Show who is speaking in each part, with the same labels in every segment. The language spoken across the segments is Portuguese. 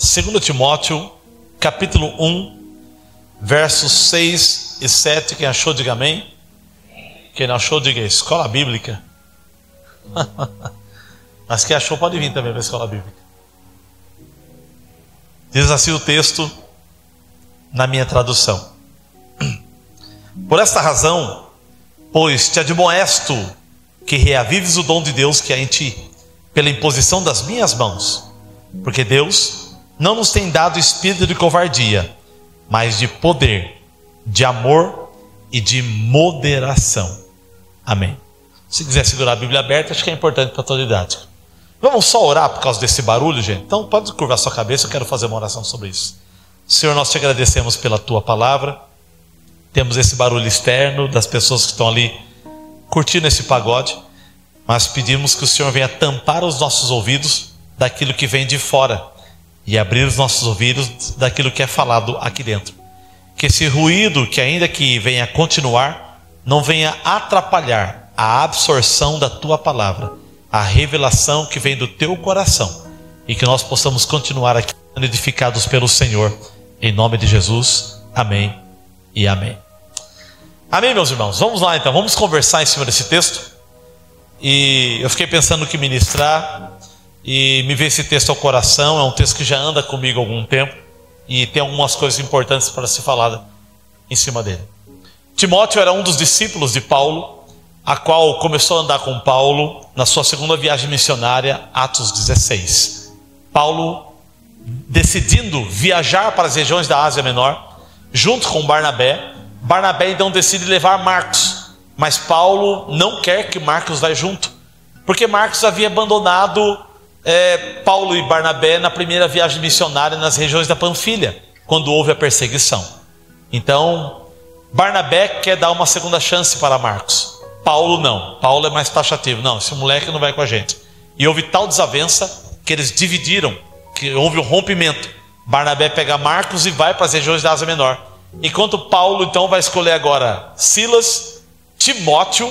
Speaker 1: 2 Timóteo, capítulo 1, versos 6 e 7. Quem achou, diga amém. Quem não achou, diga escola bíblica. Mas quem achou pode vir também para a escola bíblica. Diz assim o texto na minha tradução: Por esta razão, pois te admoesto que reavives o dom de Deus que há em ti, pela imposição das minhas mãos. Porque Deus não nos tem dado espírito de covardia, mas de poder, de amor e de moderação. Amém. Se quiser segurar a Bíblia aberta, acho que é importante para toda idade. Vamos só orar por causa desse barulho, gente? Então pode curvar sua cabeça, eu quero fazer uma oração sobre isso. Senhor, nós te agradecemos pela tua palavra. Temos esse barulho externo das pessoas que estão ali curtindo esse pagode, mas pedimos que o Senhor venha tampar os nossos ouvidos daquilo que vem de fora e abrir os nossos ouvidos daquilo que é falado aqui dentro. Que esse ruído, que ainda que venha continuar, não venha atrapalhar a absorção da tua palavra, a revelação que vem do teu coração, e que nós possamos continuar aqui edificados pelo Senhor, em nome de Jesus. Amém e amém. Amém, meus irmãos. Vamos lá então, vamos conversar em cima desse texto. E eu fiquei pensando no que ministrar, e me veio esse texto ao coração. É um texto que já anda comigo há algum tempo, e tem algumas coisas importantes para se falar em cima dele. Timóteo era um dos discípulos de Paulo, a qual começou a andar com Paulo na sua segunda viagem missionária, Atos 16. Paulo, decidindo viajar para as regiões da Ásia Menor, junto com Barnabé. Barnabé então decide levar Marcos, mas Paulo não quer que Marcos vá junto, porque Marcos havia abandonado Paulo e Barnabé na primeira viagem missionária nas regiões da Panfilha, quando houve a perseguição. Então Barnabé quer dar uma segunda chance para Marcos. Paulo não, Paulo é mais taxativo: não, esse moleque não vai com a gente. E houve tal desavença que eles dividiram, que houve um rompimento. Barnabé pega Marcos e vai para as regiões da Ásia Menor, enquanto Paulo então vai escolher agora Silas, Timóteo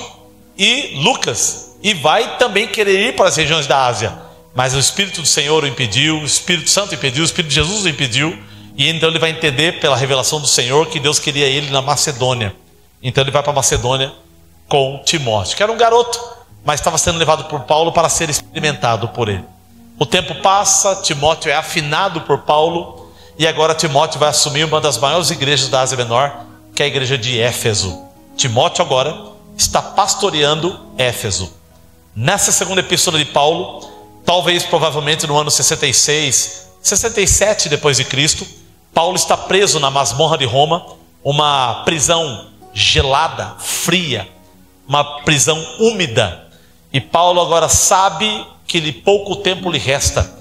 Speaker 1: e Lucas, e vai também querer ir para as regiões da Ásia, mas o Espírito do Senhor o impediu, o Espírito Santo impediu, o Espírito de Jesus o impediu. E então ele vai entender pela revelação do Senhor que Deus queria ele na Macedônia. Então ele vai para a Macedônia com Timóteo, que era um garoto, mas estava sendo levado por Paulo para ser experimentado por ele. O tempo passa, Timóteo é afinado por Paulo, e agora Timóteo vai assumir uma das maiores igrejas da Ásia Menor, que é a igreja de Éfeso. Timóteo agora está pastoreando Éfeso. Nessa segunda epístola de Paulo, talvez provavelmente no ano 66, 67 depois de Cristo, Paulo está preso na masmorra de Roma, uma prisão gelada, fria, uma prisão úmida. E Paulo agora sabe que pouco tempo lhe resta,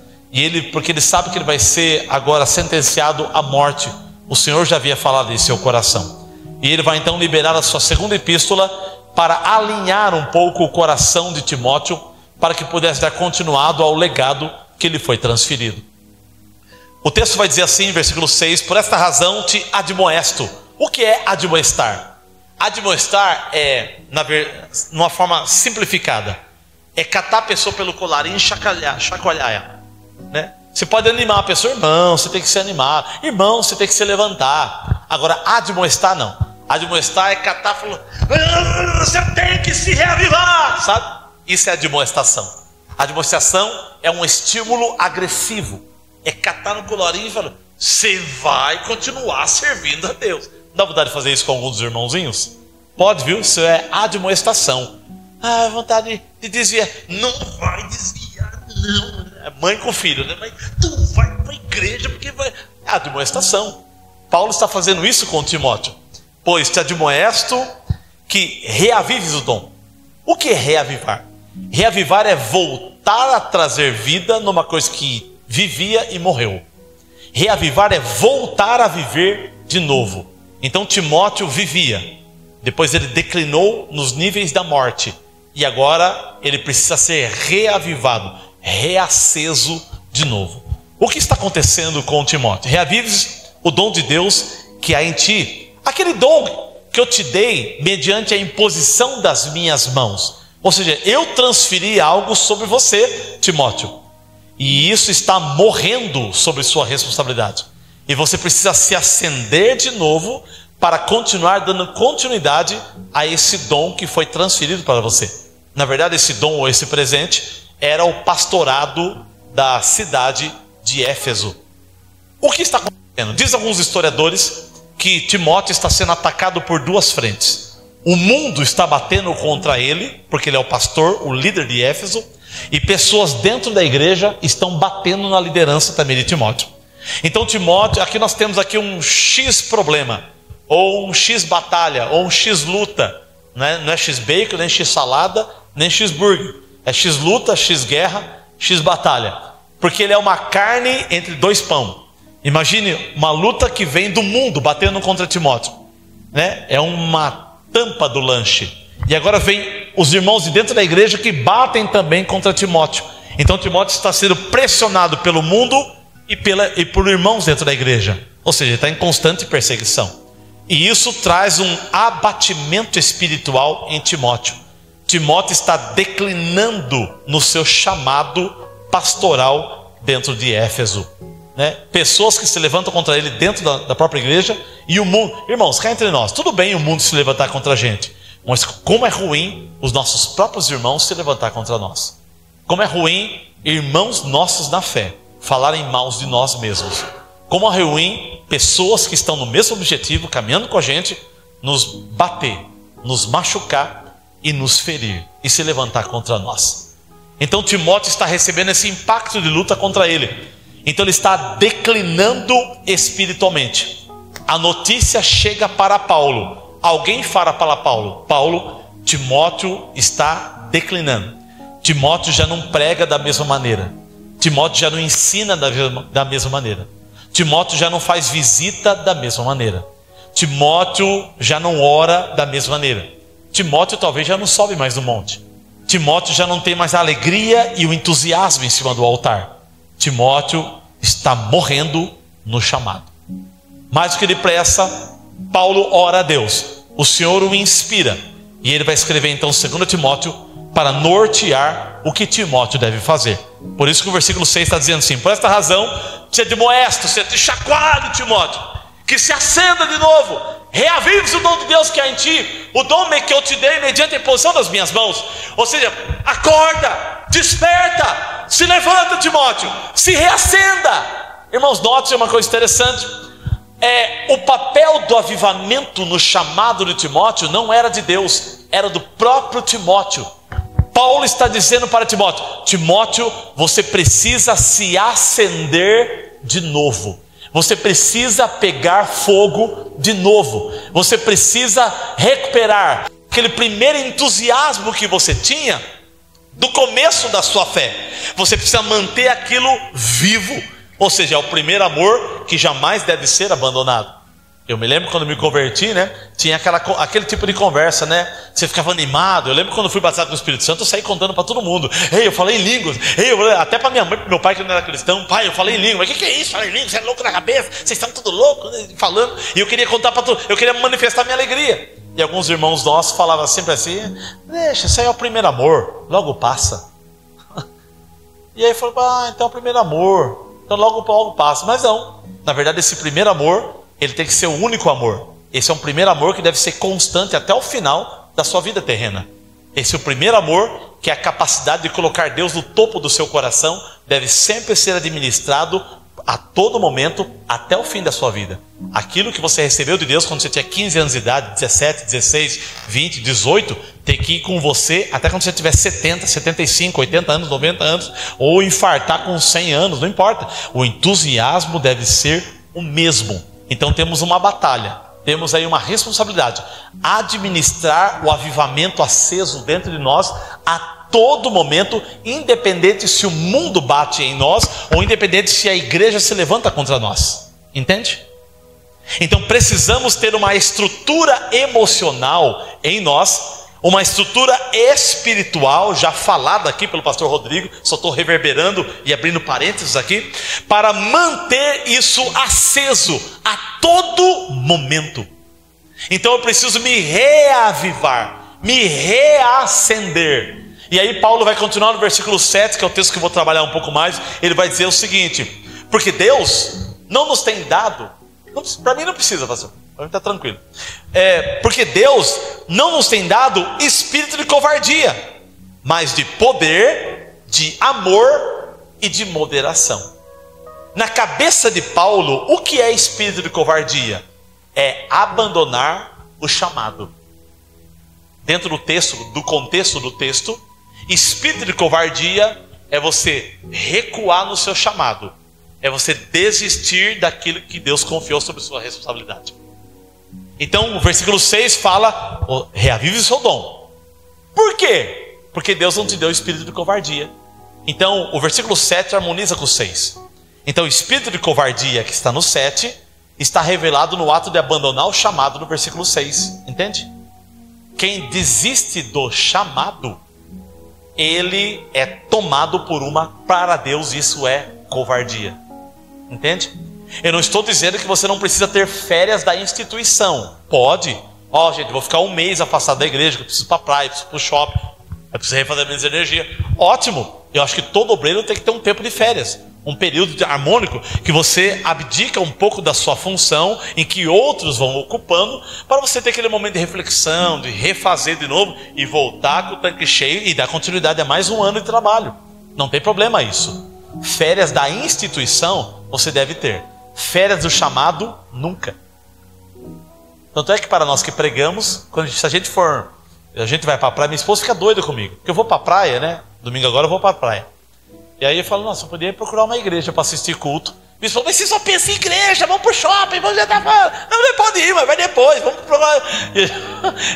Speaker 1: porque ele sabe que ele vai ser agora sentenciado à morte. O Senhor já havia falado em seu coração, e ele vai então liberar a sua segunda epístola para alinhar um pouco o coração de Timóteo, para que pudesse dar continuado ao legado que lhe foi transferido. O texto vai dizer assim, versículo 6: Por esta razão te admoesto. O que é admoestar? Admoestar é, numa forma simplificada, é catar a pessoa pelo colarinho e chacoalhar ela, né? Você pode animar a pessoa: irmão, você tem que se animar, irmão, você tem que se levantar. Agora, admoestar não. Admoestar é catar e falar: você tem que se reavivar, sabe? Isso é admoestação. Admoestação é um estímulo agressivo, é catar no colarinho e falar: você vai continuar servindo a Deus. Dá vontade de fazer isso com alguns dos irmãozinhos? Pode, viu? Isso é admoestação. Vontade de desviar. Não vai desviar, não. É mãe com filho, né? Mas tu vai para a igreja porque vai. É admoestação. Paulo está fazendo isso com Timóteo. Pois te admoesto que reavives o dom. O que é reavivar? Reavivar é voltar a trazer vida numa coisa que vivia e morreu. Reavivar é voltar a viver de novo. Então Timóteo vivia, depois ele declinou nos níveis da morte, e agora ele precisa ser reavivado, reaceso de novo. O que está acontecendo com Timóteo? Reavives o dom de Deus que há em ti, aquele dom que eu te dei mediante a imposição das minhas mãos. Ou seja, eu transferi algo sobre você, Timóteo. E isso está morrendo sobre sua responsabilidade. E você precisa se acender de novo para continuar dando continuidade a esse dom que foi transferido para você. Na verdade, esse dom ou esse presente era o pastorado da cidade de Éfeso. O que está acontecendo? Diz alguns historiadores que Timóteo está sendo atacado por duas frentes. O mundo está batendo contra ele, porque ele é o pastor, o líder de Éfeso, e pessoas dentro da igreja estão batendo na liderança também de Timóteo. Então Timóteo, aqui nós temos aqui um X problema, ou um X batalha, ou um X luta, né? Não é X bacon, nem X salada, nem X burger, é X luta, X guerra, X batalha, porque ele é uma carne entre dois pão. Imagine uma luta que vem do mundo batendo contra Timóteo, né? É uma tampa do lanche. E agora vem os irmãos de dentro da igreja que batem também contra Timóteo. Então Timóteo está sendo pressionado pelo mundo e por irmãos dentro da igreja. Ou seja, ele está em constante perseguição. E isso traz um abatimento espiritual em Timóteo. Timóteo está declinando no seu chamado pastoral dentro de Éfeso, né? Pessoas que se levantam contra ele dentro da própria igreja. E o mundo, irmãos, cá entre nós, tudo bem o mundo se levantar contra a gente, mas como é ruim os nossos próprios irmãos se levantar contra nós. Como é ruim irmãos nossos na fé falarem mal de nós mesmos. Como é ruim pessoas que estão no mesmo objetivo, caminhando com a gente, nos bater, nos machucar e nos ferir e se levantar contra nós. Então Timóteo está recebendo esse impacto de luta contra ele. Então ele está declinando espiritualmente. A notícia chega para Paulo. Alguém fala para Paulo: Paulo, Timóteo está declinando. Timóteo já não prega da mesma maneira. Timóteo já não ensina da mesma maneira. Timóteo já não faz visita da mesma maneira. Timóteo já não ora da mesma maneira. Timóteo talvez já não sobe mais no monte. Timóteo já não tem mais a alegria e o entusiasmo em cima do altar. Timóteo está morrendo no chamado. Mais do que depressa, Paulo ora a Deus. O Senhor o inspira. E ele vai escrever então 2 Timóteo para nortear o que Timóteo deve fazer. Por isso que o versículo 6 está dizendo assim: por esta razão, te admoesto, te chacoalho, Timóteo, que se acenda de novo, reavives o dom de Deus que há em ti, o dom que eu te dei mediante a imposição das minhas mãos. Ou seja, acorda, desperta, se levanta, Timóteo, se reacenda. Irmãos, note uma coisa interessante. O papel do avivamento no chamado de Timóteo não era de Deus, era do próprio Timóteo. Paulo está dizendo para Timóteo: Timóteo, você precisa se acender de novo. Você precisa pegar fogo de novo. Você precisa recuperar aquele primeiro entusiasmo que você tinha do começo da sua fé. Você precisa manter aquilo vivo. Ou seja, é o primeiro amor que jamais deve ser abandonado. Eu me lembro quando me converti, né? Tinha aquele tipo de conversa, né? Você ficava animado. Eu lembro quando fui batizado com o Espírito Santo, eu saí contando para todo mundo: ei, eu falei em línguas. Ei, até para minha mãe, para meu pai que não era cristão: pai, eu falei em línguas. Mas o que é isso? Falei em línguas? Você é louco na cabeça? Vocês estão tudo loucos, né? Falando. E eu queria contar para todo, eu queria manifestar minha alegria. E alguns irmãos nossos falavam sempre assim: deixa, isso aí é o primeiro amor, logo passa. E aí eu falei: então é o primeiro amor, então logo passa. Mas não, na verdade esse primeiro amor, ele tem que ser o único amor. Esse é um primeiro amor que deve ser constante até o final da sua vida terrena. Esse é o primeiro amor, que é a capacidade de colocar Deus no topo do seu coração, deve sempre ser administrado a todo momento até o fim da sua vida. Aquilo que você recebeu de Deus quando você tinha 15 anos de idade, 17, 16, 20, 18, tem que ir com você até quando você tiver 70, 75, 80 anos, 90 anos, ou infartar com 100 anos, não importa. O entusiasmo deve ser o mesmo. Então temos uma batalha, temos aí uma responsabilidade: administrar o avivamento aceso dentro de nós a todo momento, independente se o mundo bate em nós, ou independente se a igreja se levanta contra nós. Entende? Então precisamos ter uma estrutura emocional em nós, uma estrutura espiritual, já falada aqui pelo pastor Rodrigo, só estou reverberando e abrindo parênteses aqui, para manter isso aceso a todo momento. Então eu preciso me reavivar, me reacender. E aí Paulo vai continuar no versículo 7, que é o texto que eu vou trabalhar um pouco mais. Ele vai dizer o seguinte: porque Deus não nos tem dado, para mim não precisa, pastor, para mim está tranquilo. Porque Deus não nos tem dado espírito de covardia, mas de poder, de amor e de moderação. Na cabeça de Paulo, o que é espírito de covardia? É abandonar o chamado. Dentro do texto, do contexto do texto, espírito de covardia é você recuar no seu chamado, é você desistir daquilo que Deus confiou sobre sua responsabilidade. Então o versículo 6 fala: reavive o seu dom. Por quê? Porque Deus não te deu espírito de covardia. Então o versículo 7 harmoniza com o 6. Então o espírito de covardia que está no 7 está revelado no ato de abandonar o chamado no versículo 6. Entende? Quem desiste do chamado, ele é tomado por uma, para Deus isso é covardia. Entende? Eu não estou dizendo que você não precisa ter férias da instituição. Pode. Gente, vou ficar um mês afastado da igreja, que eu preciso ir para a praia, preciso ir para o shopping, eu preciso refazer minha energia. Ótimo. Eu acho que todo obreiro tem que ter um tempo de férias, um período harmônico, que você abdica um pouco da sua função, em que outros vão ocupando, para você ter aquele momento de reflexão, de refazer de novo, e voltar com o tanque cheio, e dar continuidade a mais um ano de trabalho. Não tem problema isso. Férias da instituição, você deve ter. Férias do chamado, nunca. Tanto é que para nós que pregamos, se a gente vai para a praia, minha esposa fica doida comigo, porque eu vou para a praia, né? Domingo agora eu vou para a praia. E aí eu falo: nossa, eu poderia procurar uma igreja para assistir culto. Me falou: mas você só pensa em igreja, vamos pro shopping, vamos jantar fora. Não, pode ir, mas vai depois, vamos pro...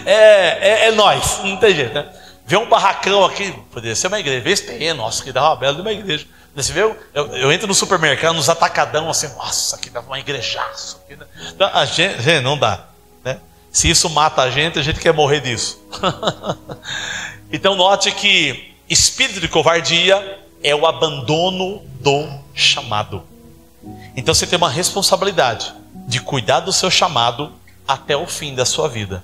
Speaker 1: É nós, não tem jeito, né? Vê um barracão aqui, poderia ser uma igreja. Vê esse terreno, nossa, que dá uma bela de uma igreja. Você vê, eu entro no supermercado, nos atacadão, assim, nossa, aqui dá uma igrejaço. Aqui, né? Então, a gente, não dá, né? Se isso mata a gente quer morrer disso. Então note que espírito de covardia é o abandono do chamado. Então você tem uma responsabilidade de cuidar do seu chamado até o fim da sua vida.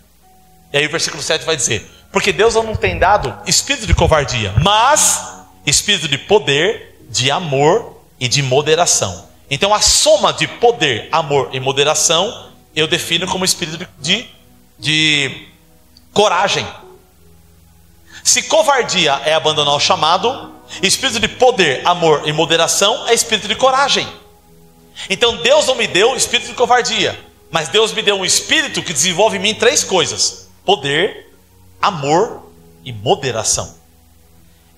Speaker 1: E aí o versículo 7 vai dizer: porque Deus não tem dado espírito de covardia, mas espírito de poder, de amor e de moderação. Então a soma de poder, amor e moderação eu defino como espírito de coragem. Se covardia é abandonar o chamado, espírito de poder, amor e moderação é espírito de coragem. Então Deus não me deu espírito de covardia, mas Deus me deu um espírito que desenvolve em mim 3 coisas: poder, amor e moderação.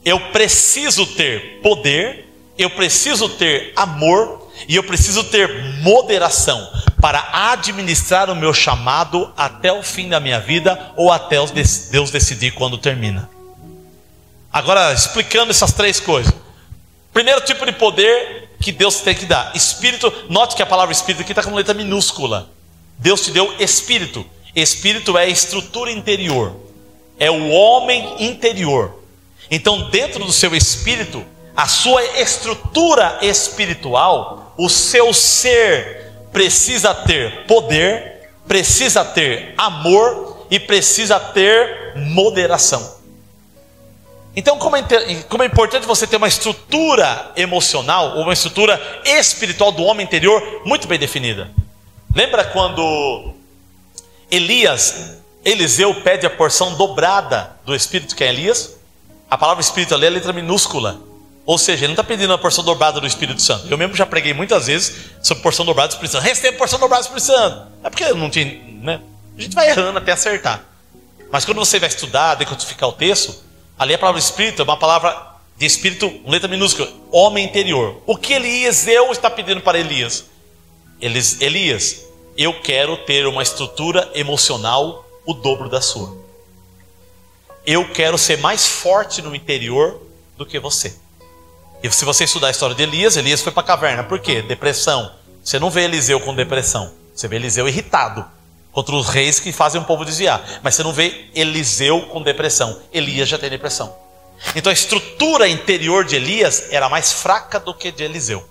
Speaker 1: Eu preciso ter poder, eu preciso ter amor e eu preciso ter moderação para administrar o meu chamado até o fim da minha vida, ou até Deus decidir quando termina. Agora, explicando essas 3 coisas. Primeiro tipo de poder que Deus tem que dar: espírito. Note que a palavra espírito aqui está com letra minúscula. Deus te deu espírito. Espírito é a estrutura interior, é o homem interior. Então dentro do seu espírito, a sua estrutura espiritual, o seu ser precisa ter poder, precisa ter amor e precisa ter moderação. Então como é importante você ter uma estrutura emocional, ou uma estrutura espiritual do homem interior muito bem definida. Lembra quando Eliseu pede a porção dobrada do Espírito, que é Elias? A palavra Espírito ali é a letra minúscula. Ou seja, ele não está pedindo a porção dobrada do Espírito Santo. Eu mesmo já preguei muitas vezes sobre porção dobrada do Espírito Santo. Recebe porção dobrada do Espírito Santo. É porque não tinha, né? A gente vai errando até acertar. Mas quando você vai estudar, decodificar o texto, ali a palavra Espírito é uma palavra de Espírito, letra minúscula, homem interior. O que Eliseu está pedindo para Elias? Elias, eu quero ter uma estrutura emocional o dobro da sua. Eu quero ser mais forte no interior do que você. E se você estudar a história de Elias, Elias foi para a caverna. Por quê? Depressão. Você não vê Eliseu com depressão. Você vê Eliseu irritado contra os reis que fazem o povo desviar. Mas você não vê Eliseu com depressão. Elias já tem depressão. Então a estrutura interior de Elias era mais fraca do que de Eliseu.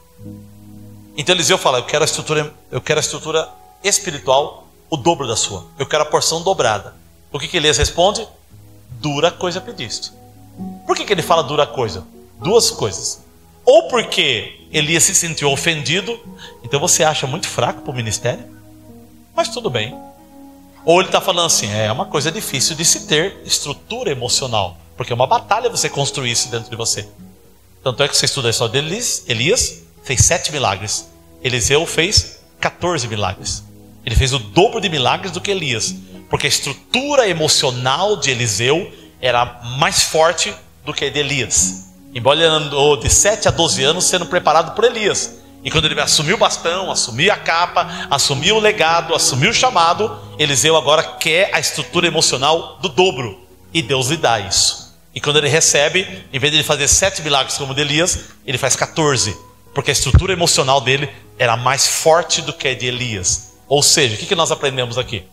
Speaker 1: Então Eliseu fala: eu quero a estrutura espiritual o dobro da sua. Eu quero a porção dobrada. O que Elias responde? Dura coisa pediste. Por que ele fala dura coisa? Duas coisas. Ou porque Elias se sentiu ofendido, então você acha muito fraco para o ministério, mas tudo bem. Ou ele está falando assim, é uma coisa difícil de se ter estrutura emocional, porque é uma batalha você construir isso dentro de você. Tanto é que você estuda a história de Elias fez 7 milagres. Eliseu fez 14 milagres. Ele fez o dobro de milagres do que Elias, porque a estrutura emocional de Eliseu era mais forte do que a de Elias. Embora ele andou de 7 a 12 anos sendo preparado por Elias. E quando ele assumiu o bastão, assumiu a capa, assumiu o legado, assumiu o chamado, Eliseu agora quer a estrutura emocional do dobro. E Deus lhe dá isso. E quando ele recebe, em vez de ele fazer 7 milagres como o de Elias, ele faz 14. Porque a estrutura emocional dele era mais forte do que a de Elias. Ou seja, o que nós aprendemos aqui?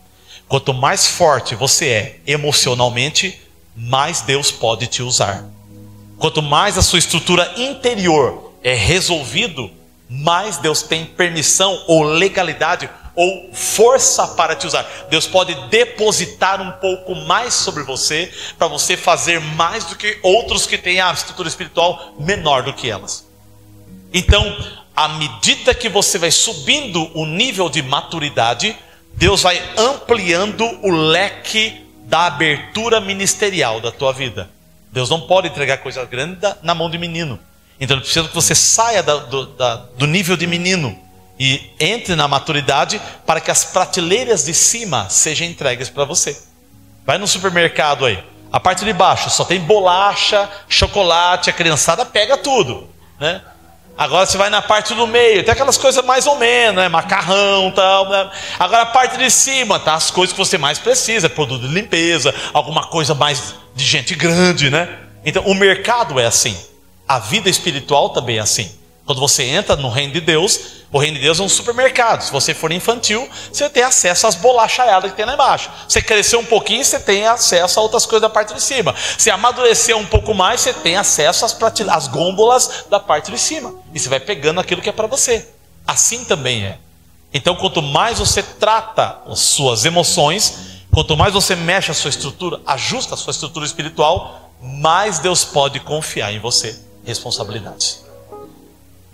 Speaker 1: Quanto mais forte você é emocionalmente, mais Deus pode te usar. Quanto mais a sua estrutura interior é resolvido, mais Deus tem permissão ou legalidade ou força para te usar. Deus pode depositar um pouco mais sobre você, para você fazer mais do que outros que têm a estrutura espiritual menor do que elas. Então, à medida que você vai subindo o nível de maturidade, Deus vai ampliando o leque da abertura ministerial da tua vida. Deus não pode entregar coisa grande na mão de menino. Então ele precisa que você saia do nível de menino e entre na maturidade para que as prateleiras de cima sejam entregues para você. Vai no supermercado aí, a parte de baixo só tem bolacha, chocolate, a criançada pega tudo, né? Agora você vai na parte do meio, tem aquelas coisas mais ou menos, né? Macarrão e tal, né? Agora a parte de cima, tá? As coisas que você mais precisa, produto de limpeza, alguma coisa mais de gente grande, né? Então o mercado é assim. A vida espiritual também é assim. Quando você entra no reino de Deus, o reino de Deus é um supermercado. Se você for infantil, você tem acesso às bolachaiadas que tem lá embaixo. Você cresceu um pouquinho, você tem acesso a outras coisas da parte de cima. Se amadurecer um pouco mais, você tem acesso às gôndolas da parte de cima. E você vai pegando aquilo que é para você. Assim também é. Então, quanto mais você trata as suas emoções, quanto mais você mexe a sua estrutura, ajusta a sua estrutura espiritual, mais Deus pode confiar em você responsabilidades.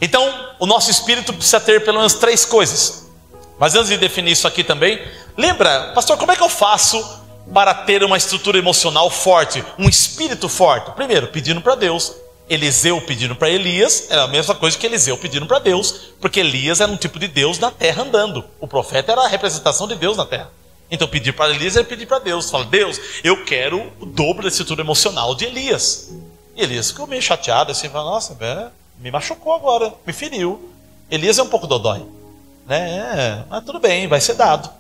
Speaker 1: Então, o nosso espírito precisa ter pelo menos 3 coisas. Mas antes de definir isso aqui também, lembra, pastor, como é que eu faço para ter uma estrutura emocional forte, um espírito forte? Primeiro, pedindo para Deus. Eliseu pedindo para Elias era a mesma coisa que Eliseu pedindo para Deus, porque Elias era um tipo de Deus na terra andando. O profeta era a representação de Deus na terra. Então pedir para Elias era pedir para Deus. Fala, Deus, eu quero o dobro da estrutura emocional de Elias. E Elias ficou meio chateado assim, falou, nossa, me machucou agora, me feriu. Elias é um pouco dodói, né? Mas tudo bem, vai ser dado.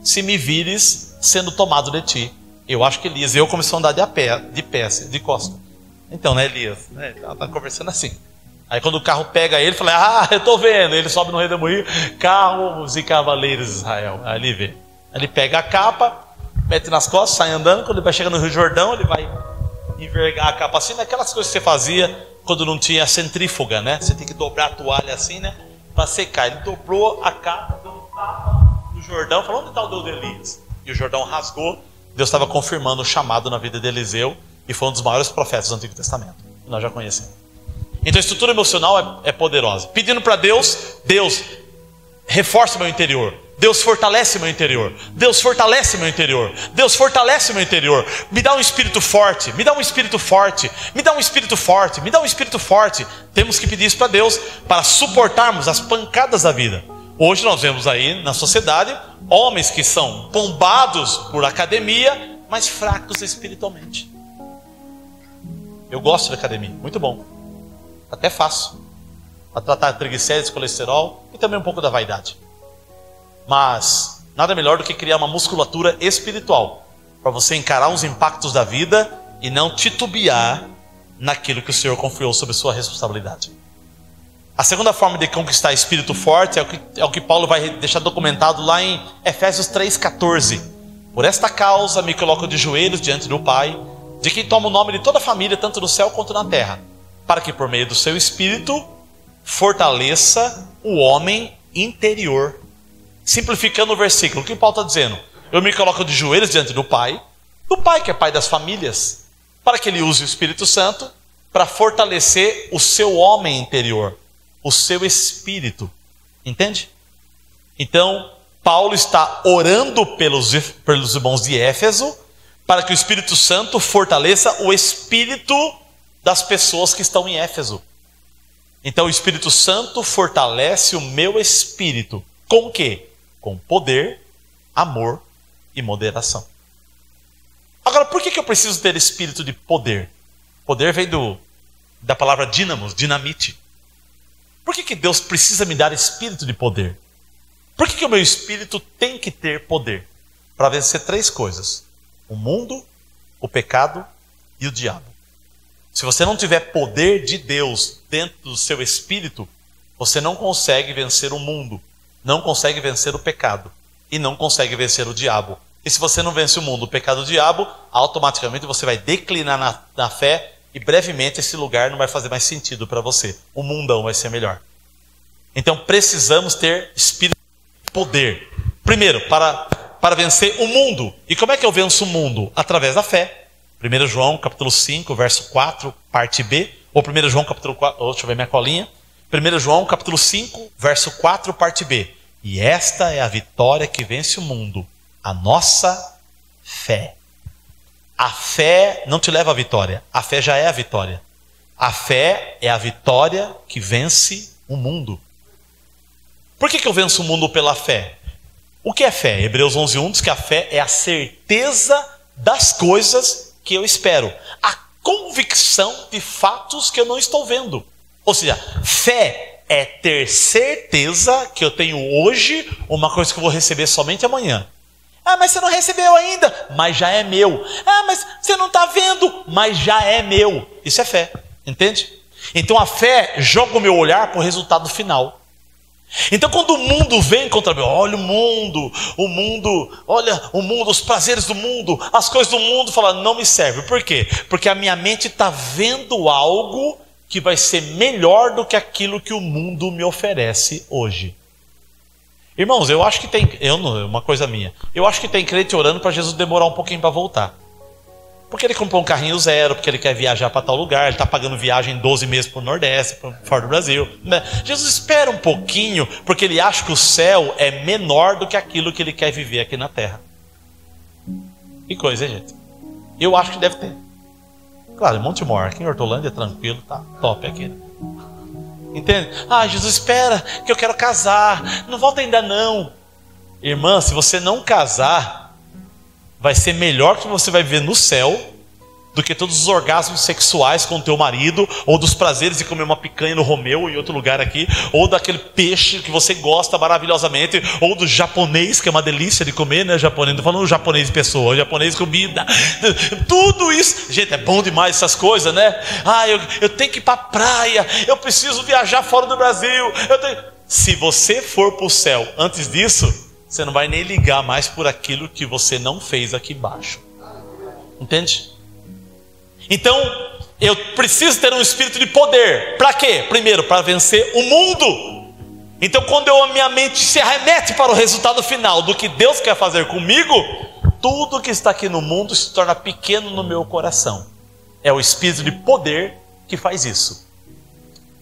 Speaker 1: Se me vires sendo tomado de ti. Eu acho que Elias, eu começou a andar de pé, de costa. Então, né, Elias? Ela tá conversando assim. Aí quando o carro pega ele, fala, eu tô vendo. Ele sobe no redemoinho, carros e cavaleiros de Israel. Aí ele vê. Aí ele pega a capa, mete nas costas, sai andando. Quando ele vai chegar no Rio Jordão, ele vai envergar a capa assim, naquelas coisas que você fazia quando não tinha centrífuga, né? Você tem que dobrar a toalha assim, né? Para secar. Ele dobrou a capa, deu um tapa no Jordão, falou, onde está o Deus de Elias? E o Jordão rasgou. Deus estava confirmando o chamado na vida de Eliseu, e foi um dos maiores profetas do Antigo Testamento, que nós já conhecemos. Então a estrutura emocional é poderosa. Pedindo para Deus, Deus, reforça meu interior. Deus fortalece meu interior. Deus fortalece meu interior. Deus fortalece meu interior. Me dá um espírito forte. Me dá um espírito forte. Me dá um espírito forte. Me dá um espírito forte. Temos que pedir isso para Deus para suportarmos as pancadas da vida. Hoje nós vemos aí na sociedade homens que são bombados por academia, mas fracos espiritualmente. Eu gosto de academia, muito bom. Até faço. Para tratar triglicéridos, colesterol e também um pouco da vaidade. Mas nada melhor do que criar uma musculatura espiritual para você encarar os impactos da vida e não titubear naquilo que o Senhor confiou sobre sua responsabilidade. A segunda forma de conquistar espírito forte é o que Paulo vai deixar documentado lá em Efésios 3,14. Por esta causa me coloco de joelhos diante do Pai, de quem toma o nome de toda a família, tanto no céu quanto na terra, para que por meio do seu espírito fortaleça o homem interior. Simplificando o versículo, o que Paulo está dizendo? Eu me coloco de joelhos diante do Pai que é Pai das famílias, para que Ele use o Espírito Santo para fortalecer o seu homem interior, o seu espírito. Entende? Então, Paulo está orando pelos irmãos de Éfeso, para que o Espírito Santo fortaleça o espírito das pessoas que estão em Éfeso. Então o Espírito Santo fortalece o meu espírito. Com o quê? Com poder, amor e moderação. Agora, por que eu preciso ter espírito de poder? Poder vem da palavra dínamos, dinamite. Por que Deus precisa me dar espírito de poder? Por que o meu espírito tem que ter poder? Para vencer 3 coisas: o mundo, o pecado e o diabo. Se você não tiver poder de Deus dentro do seu espírito, você não consegue vencer o mundo, não consegue vencer o pecado e não consegue vencer o diabo. E se você não vence o mundo, o pecado e o diabo, automaticamente você vai declinar na fé e brevemente esse lugar não vai fazer mais sentido para você. O mundão vai ser melhor. Então precisamos ter espírito de poder. Primeiro, para vencer o mundo. E como é que eu venço o mundo? Através da fé. 1 João capítulo 5, verso 4, parte B. Ou 1 João capítulo 4, deixa eu ver minha colinha. 1 João capítulo 5, verso 4, parte B. E esta é a vitória que vence o mundo, a nossa fé. A fé não te leva à vitória, a fé já é a vitória. A fé é a vitória que vence o mundo. Por que eu venço o mundo pela fé? O que é fé? Hebreus 11:1 diz que a fé é a certeza das coisas que eu espero, a convicção de fatos que eu não estou vendo. Ou seja, fé é ter certeza que eu tenho hoje uma coisa que eu vou receber somente amanhã. Ah, mas você não recebeu ainda, mas já é meu. Ah, mas você não está vendo, mas já é meu. Isso é fé, entende? Então a fé joga o meu olhar para o resultado final. Então quando o mundo vem contra mim, olha o mundo, olha o mundo, os prazeres do mundo, as coisas do mundo, fala, não me serve. Por quê? Porque a minha mente está vendo algo que vai ser melhor do que aquilo que o mundo me oferece hoje. Irmãos, eu acho que tem, uma coisa minha, eu acho que tem crente orando para Jesus demorar um pouquinho para voltar. Porque ele comprou um carrinho zero, porque ele quer viajar para tal lugar, ele está pagando viagem 12 meses para o Nordeste, para fora do Brasil. Jesus espera um pouquinho, porque ele acha que o céu é menor do que aquilo que ele quer viver aqui na terra. Que coisa, hein, gente? Eu acho que deve ter. Claro, em Montemor, aqui em Hortolândia é tranquilo, tá top aqui, né? Entende? Ah, Jesus espera que eu quero casar, não volta ainda não. Irmã, se você não casar, vai ser melhor que você vai viver no céu do que todos os orgasmos sexuais com o teu marido, ou dos prazeres de comer uma picanha no Romeu em outro lugar aqui, ou daquele peixe que você gosta maravilhosamente, ou do japonês, que é uma delícia de comer, né? Japonês, não estou falando japonês de pessoa, japonês de comida. Tudo isso, gente, é bom demais essas coisas, né? Ah, eu tenho que ir para a praia, eu preciso viajar fora do Brasil. Se você for para o céu antes disso, você não vai nem ligar mais por aquilo que você não fez aqui embaixo. Entende? Então, eu preciso ter um espírito de poder. Para quê? Primeiro, para vencer o mundo. Então, quando a minha mente se arremete para o resultado final do que Deus quer fazer comigo, tudo que está aqui no mundo se torna pequeno no meu coração. É o espírito de poder que faz isso.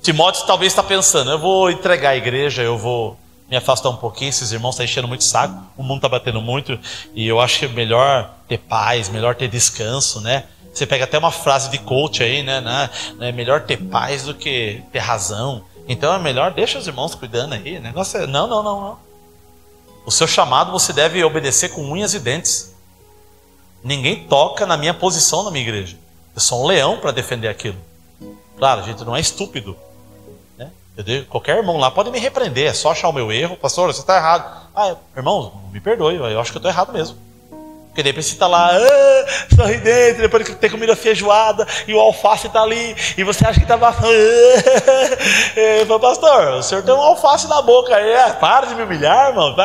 Speaker 1: Timóteo talvez está pensando, eu vou entregar a igreja, eu vou me afastar um pouquinho, esses irmãos estão enchendo muito saco, o mundo está batendo muito, e eu acho que é melhor ter paz, melhor ter descanso, né? Você pega até uma frase de coach aí, né? É melhor ter paz do que ter razão. Então é melhor, deixa os irmãos cuidando aí. O negócio é, não. O seu chamado você deve obedecer com unhas e dentes. Ninguém toca na minha posição na minha igreja. Eu sou um leão para defender aquilo. Claro, a gente não é estúpido. Qualquer irmão lá pode me repreender, é só achar o meu erro. Pastor, você está errado. Ah, irmão, me perdoe, eu acho que eu estou errado mesmo. Porque depois você está lá, sorridente, depois de ter comido a feijoada e o alface está ali, e você acha que está bafando. Pastor, o senhor tem um alface na boca aí, para de me humilhar, irmão.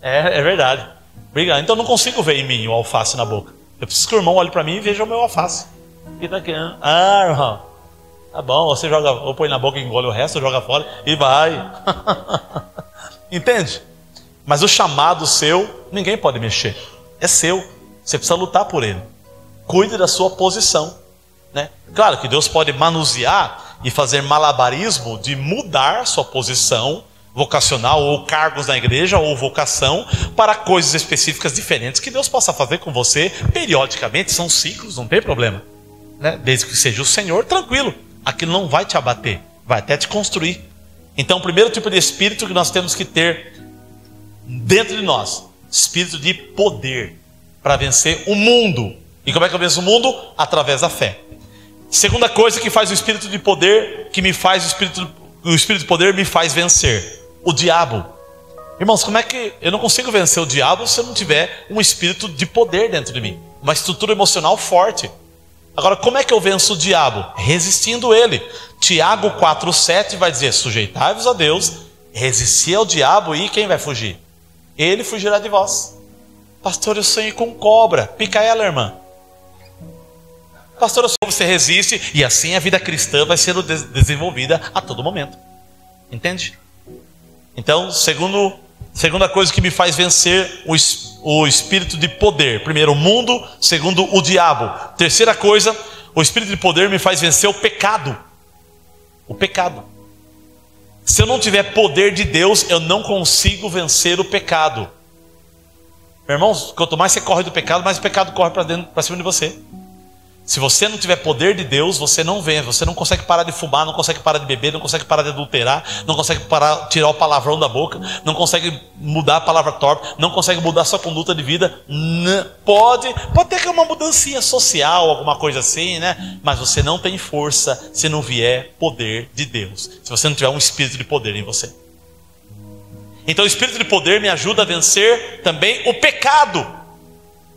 Speaker 1: É verdade. Obrigado. Então eu não consigo ver em mim o alface na boca. Eu preciso que o irmão olhe para mim e veja o meu alface. E tá aqui, irmão, tá bom, você joga, ou põe na boca e engole o resto, joga fora e vai. Entende? Mas o chamado seu, ninguém pode mexer. É seu. Você precisa lutar por ele. Cuide da sua posição. né? Claro que Deus pode manusear e fazer malabarismo de mudar sua posição vocacional, ou cargos na igreja, ou vocação, para coisas específicas diferentes que Deus possa fazer com você periodicamente. São ciclos, não tem problema, né? Desde que seja o Senhor, tranquilo, aquilo não vai te abater, vai até te construir. Então, o primeiro tipo de espírito que nós temos que ter dentro de nós, espírito de poder, para vencer o mundo. E como é que eu venço o mundo? Através da fé. Segunda coisa que faz o espírito de poder, que me faz o espírito de poder me faz vencer o diabo. Irmãos, como é que eu não consigo vencer o diabo se eu não tiver um espírito de poder dentro de mim, uma estrutura emocional forte? Agora, como é que eu venço o diabo? Resistindo ele. Tiago 4,7 vai dizer: sujeitai-vos a Deus, resisti ao diabo, e quem vai fugir? Ele fugirá de vós. Pastor, eu sonhei com cobra, pica ela, irmã. Pastor, você resiste, e assim a vida cristã vai sendo desenvolvida a todo momento. Entende? Então, segunda coisa que me faz vencer o espírito de poder. Primeiro, o mundo. Segundo, o diabo. Terceira coisa, o espírito de poder me faz vencer o pecado. O pecado. Se eu não tiver poder de Deus, eu não consigo vencer o pecado. Meu irmão, quanto mais você corre do pecado, mais o pecado corre para cima de você. Se você não tiver poder de Deus, você não vence. Você não consegue parar de fumar, não consegue parar de beber, não consegue parar de adulterar, não consegue tirar o palavrão da boca, não consegue mudar a palavra torpe, não consegue mudar a sua conduta de vida. Pode ter que uma mudancinha social, alguma coisa assim, né? Mas você não tem força se não vier poder de Deus, se você não tiver um espírito de poder em você. Então o espírito de poder me ajuda a vencer também o pecado.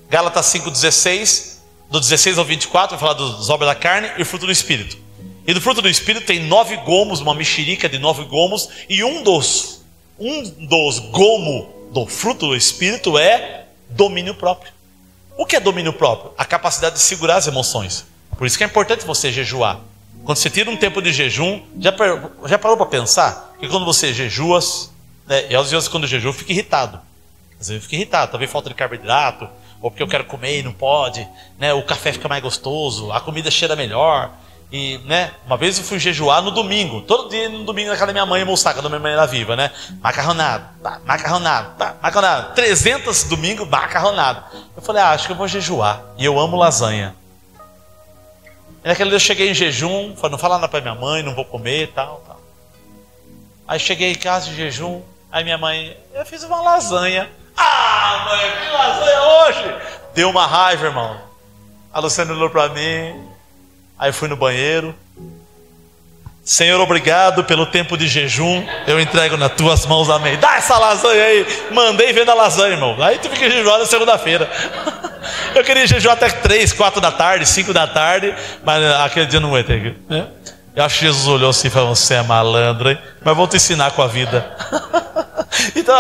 Speaker 1: Gálatas 5,16, do 16 ao 24, vai falar dos obras da carne e o fruto do Espírito. E do fruto do Espírito tem 9 gomos, uma mexerica de 9 gomos, e um dos gomos do fruto do Espírito é domínio próprio. O que é domínio próprio? A capacidade de segurar as emoções. Por isso que é importante você jejuar. Quando você tira um tempo de jejum, já parou para pensar que quando você jejua, né, e às vezes quando eu jejuo eu fico irritado. Às vezes eu fico irritado, talvez falta de carboidrato, ou porque eu quero comer e não pode, né? O café fica mais gostoso, a comida cheira melhor. E, né? Uma vez eu fui jejuar no domingo, todo dia no domingo na casa da minha mãe, moçada, quando a minha mãe era viva, né? Macarronado, tá, macarronado, tá, macarronado. 300 domingos, macarronado. Eu falei, acho que eu vou jejuar. E eu amo lasanha. E naquele dia eu cheguei em jejum, falei, não fala nada pra minha mãe, não vou comer e tal. Aí cheguei em casa de jejum, aí minha mãe, eu fiz uma lasanha. Ah, mãe, que lasanha hoje! Deu uma raiva, irmão. A Luciana olhou para mim. Aí eu fui no banheiro. Senhor, obrigado pelo tempo de jejum. Eu entrego nas tuas mãos, amém. Dá essa lasanha aí. Mandei vendo a lasanha, irmão. Aí tive que jejuar na segunda-feira. Eu queria jejuar até 3, 4 da tarde, 5 da tarde. Mas aquele dia não aguentei, né? Eu acho que Jesus olhou assim e falou, você é malandro, hein? Mas vou te ensinar com a vida. Então,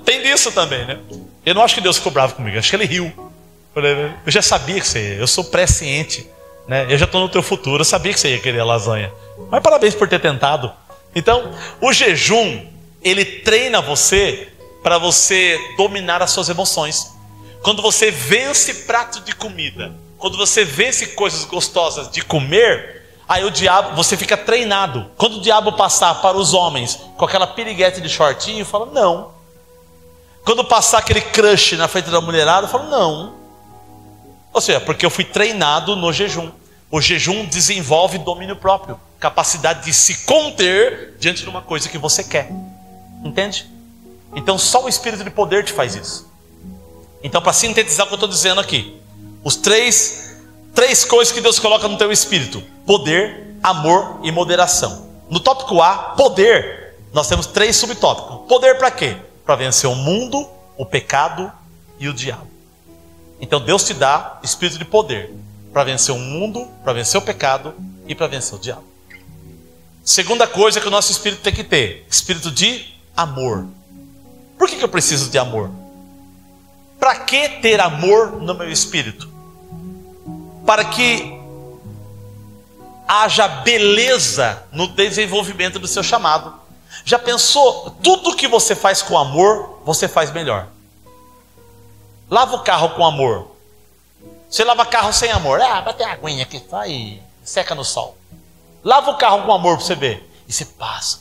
Speaker 1: tem disso também, né? Eu não acho que Deus ficou bravo comigo, acho que Ele riu. Eu já sabia que você ia, eu sou presciente, né? Eu já estou no teu futuro, eu sabia que você ia querer a lasanha. Mas parabéns por ter tentado. Então, o jejum, ele treina você para você dominar as suas emoções. Quando você vence prato de comida, quando você vence coisas gostosas de comer, aí o diabo, você fica treinado. Quando o diabo passar para os homens com aquela piriguete de shortinho, fala não. Quando passar aquele crush na frente da mulherada, fala não. Ou seja, porque eu fui treinado no jejum. O jejum desenvolve domínio próprio, capacidade de se conter diante de uma coisa que você quer. Entende? Então só o espírito de poder te faz isso. Então, para sintetizar o que eu estou dizendo aqui, os três coisas que Deus coloca no teu espírito: poder, amor e moderação. No tópico A, poder, nós temos 3 subtópicos. Poder para quê? Para vencer o mundo, o pecado e o diabo. Então Deus te dá espírito de poder para vencer o mundo, para vencer o pecado e para vencer o diabo. Segunda coisa que o nosso espírito tem que ter: espírito de amor. Por que eu preciso de amor? Para que ter amor no meu espírito? Para que haja beleza no desenvolvimento do seu chamado. Já pensou? Tudo que você faz com amor, você faz melhor. Lava o carro com amor. Você lava carro sem amor. Bate a aguinha aqui, vai, seca no sol. Lava o carro com amor para você ver. E você passa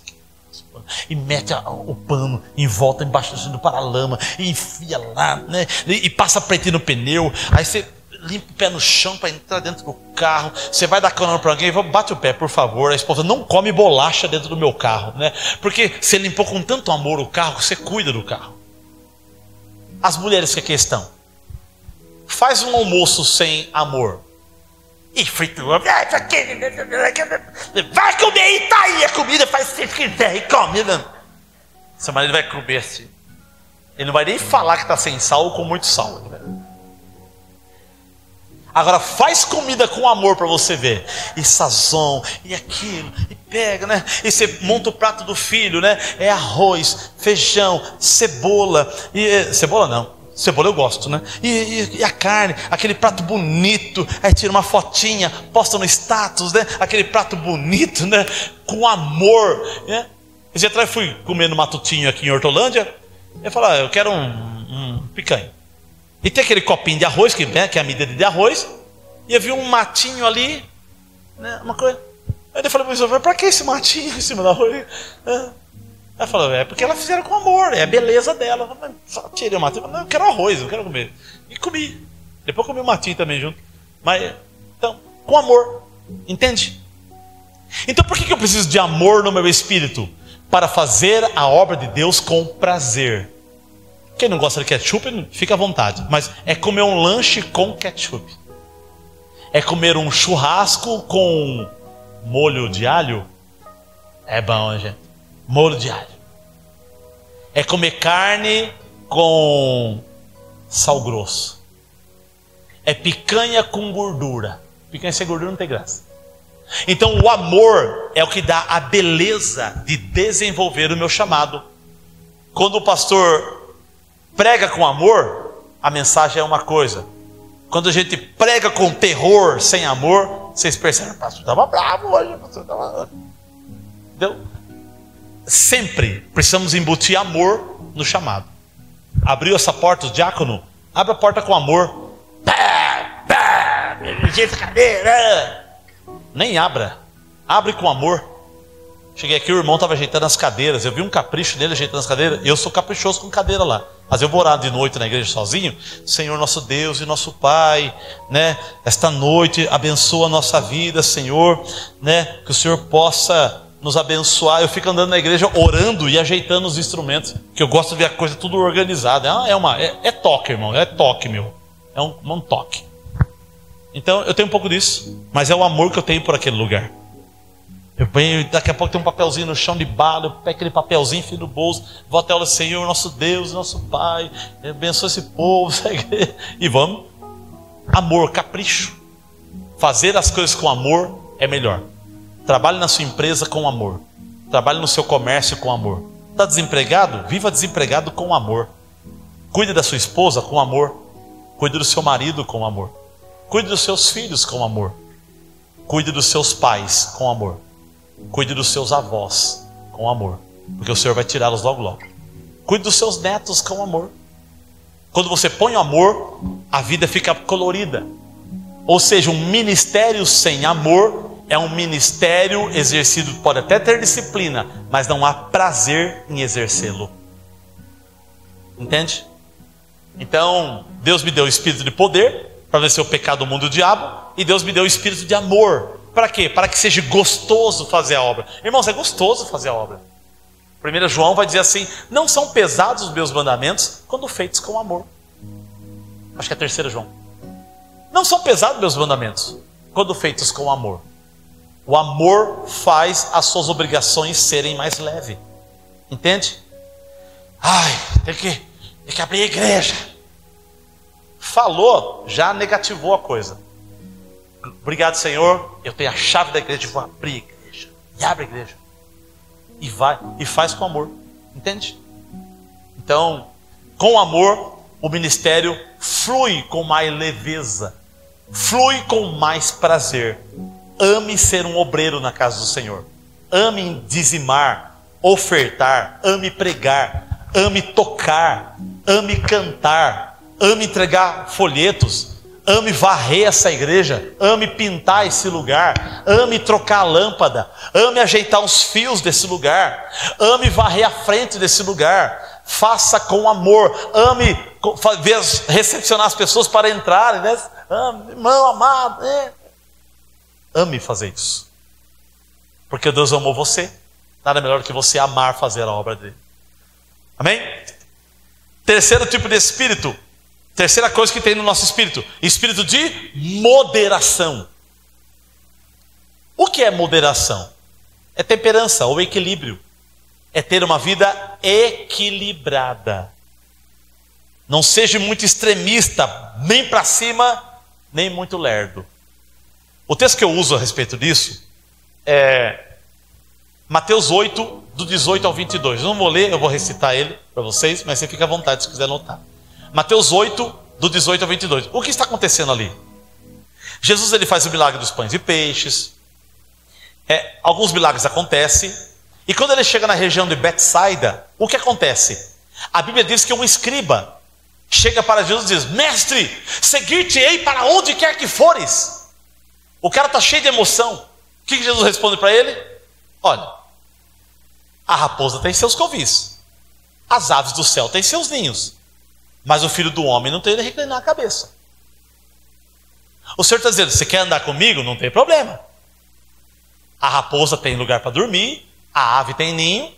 Speaker 1: e mete o pano em volta, embaixo do paralama, e enfia lá, né? E passa pretinho no pneu. Aí você limpa o pé no chão para entrar dentro do carro. Você vai dar carona para alguém, bate o pé, por favor. A esposa, não come bolacha dentro do meu carro, né? Porque você limpou com tanto amor o carro que você cuida do carro. As mulheres que aqui estão, faz um almoço sem amor e fritura, vai comer aí, tá aí a comida, faz se quiser e come. Seu marido vai comer assim, ele não vai nem falar que está sem sal ou com muito sal. Agora faz comida com amor para você ver, e sazon, e aquilo, e pega, né? E você monta o prato do filho, né? É arroz, feijão, cebola, cebola não, cebola eu gosto, né? E a carne, aquele prato bonito, aí tira uma fotinha, posta no status, né? Aquele prato bonito, né? Com amor, né? Esse dia atrás fui comer no Matutinho aqui em Hortolândia, eu falei, eu quero um picanha. E tem aquele copinho de arroz, que é a medida de arroz, e eu vi um matinho ali, né, uma coisa. Aí eu falei, para que esse matinho em cima do arroz? Ela falou, é porque ela fizeram com amor, é a beleza dela. Só tirei o matinho, não, eu quero arroz, eu quero comer. E comi. Depois comi o matinho também junto. Mas, então, com amor, entende? Então por que eu preciso de amor no meu espírito? Para fazer a obra de Deus com prazer. Quem não gosta de ketchup, fica à vontade. Mas é comer um lanche com ketchup. É comer um churrasco com molho de alho. É bom, gente. Molho de alho. É comer carne com sal grosso. É picanha com gordura. Picanha sem gordura não tem graça. Então o amor é o que dá a beleza de desenvolver o meu chamado. Quando o pastor prega com amor, a mensagem é uma coisa. Quando a gente prega com terror, sem amor, vocês percebem, o pastor estava bravo hoje, o pastor estava... Entendeu? Sempre precisamos embutir amor no chamado. Abriu essa porta, o diácono, abre a porta com amor. Ajeita a cadeira. Nem abra, abre com amor. Cheguei aqui, o irmão estava ajeitando as cadeiras. Eu vi um capricho nele ajeitando as cadeiras. Eu sou caprichoso com cadeira lá. Mas eu vou orar de noite na igreja sozinho. Senhor nosso Deus e nosso Pai, né? Esta noite abençoa a nossa vida, Senhor, né? Que o Senhor possa nos abençoar. Eu fico andando na igreja orando e ajeitando os instrumentos, que eu gosto de ver a coisa tudo organizada. É toque, irmão. É toque, meu. É um toque. Então eu tenho um pouco disso, mas é o amor que eu tenho por aquele lugar. Eu venho, daqui a pouco tem um papelzinho no chão de bala, eu pego aquele papelzinho, enfio no bolso, vou até o Senhor, nosso Deus, nosso Pai, abençoa esse povo, e vamos. Amor, capricho. Fazer as coisas com amor é melhor. Trabalhe na sua empresa com amor. Trabalhe no seu comércio com amor. Está desempregado? Viva desempregado com amor. Cuide da sua esposa com amor. Cuide do seu marido com amor. Cuide dos seus filhos com amor. Cuide dos seus pais com amor. Cuide dos seus avós com amor, porque o Senhor vai tirá-los logo logo. Cuide dos seus netos com amor. Quando você põe o amor, a vida fica colorida. Ou seja, um ministério sem amor é um ministério exercido, pode até ter disciplina, mas não há prazer em exercê-lo. Entende? Então, Deus me deu o espírito de poder para vencer o pecado do mundo e o diabo, e Deus me deu o espírito de amor. Para quê? Para que seja gostoso fazer a obra. Irmãos, é gostoso fazer a obra. 1 João vai dizer assim: não são pesados os meus mandamentos quando feitos com amor. Acho que é 3 João. Não são pesados meus mandamentos quando feitos com amor. O amor faz as suas obrigações serem mais leves. Entende? Tem que abrir a igreja. Falou, já negativou a coisa. Obrigado, Senhor, eu tenho a chave da igreja, vou abrir a igreja. E abre a igreja. E vai, e faz com amor. Entende? Então, com amor, o ministério flui com mais leveza. Flui com mais prazer. Ame ser um obreiro na casa do Senhor. Ame dizimar, ofertar, ame pregar, ame tocar, ame cantar, ame entregar folhetos, ame varrer essa igreja, ame pintar esse lugar, ame trocar a lâmpada, ame ajeitar os fios desse lugar, ame varrer a frente desse lugar, faça com amor, ame recepcionar as pessoas para entrarem, né? Ame, irmão amado, ame fazer isso, porque Deus amou você, nada melhor que você amar fazer a obra dele. Amém? Terceiro tipo de espírito, terceira coisa que tem no nosso espírito, espírito de moderação. O que é moderação? É temperança ou equilíbrio. É ter uma vida equilibrada. Não seja muito extremista, nem para cima, nem muito lerdo. O texto que eu uso a respeito disso é Mateus 8, do 18 ao 22. Eu não vou ler, eu vou recitar ele para vocês, mas você fica à vontade se quiser anotar. Mateus 8, do 18 ao 22. O que está acontecendo ali? Jesus ele faz o milagre dos pães e peixes. Alguns milagres acontecem. E quando ele chega na região de Betsaida, o que acontece? A Bíblia diz que um escriba chega para Jesus e diz: Mestre, seguir-te-ei para onde quer que fores. O cara está cheio de emoção. O que Jesus responde para ele? Olha, a raposa tem seus covis, as aves do céu têm seus ninhos, mas o Filho do Homem não tem de reclinar a cabeça. O Senhor está dizendo: você quer andar comigo? Não tem problema. A raposa tem lugar para dormir, a ave tem ninho,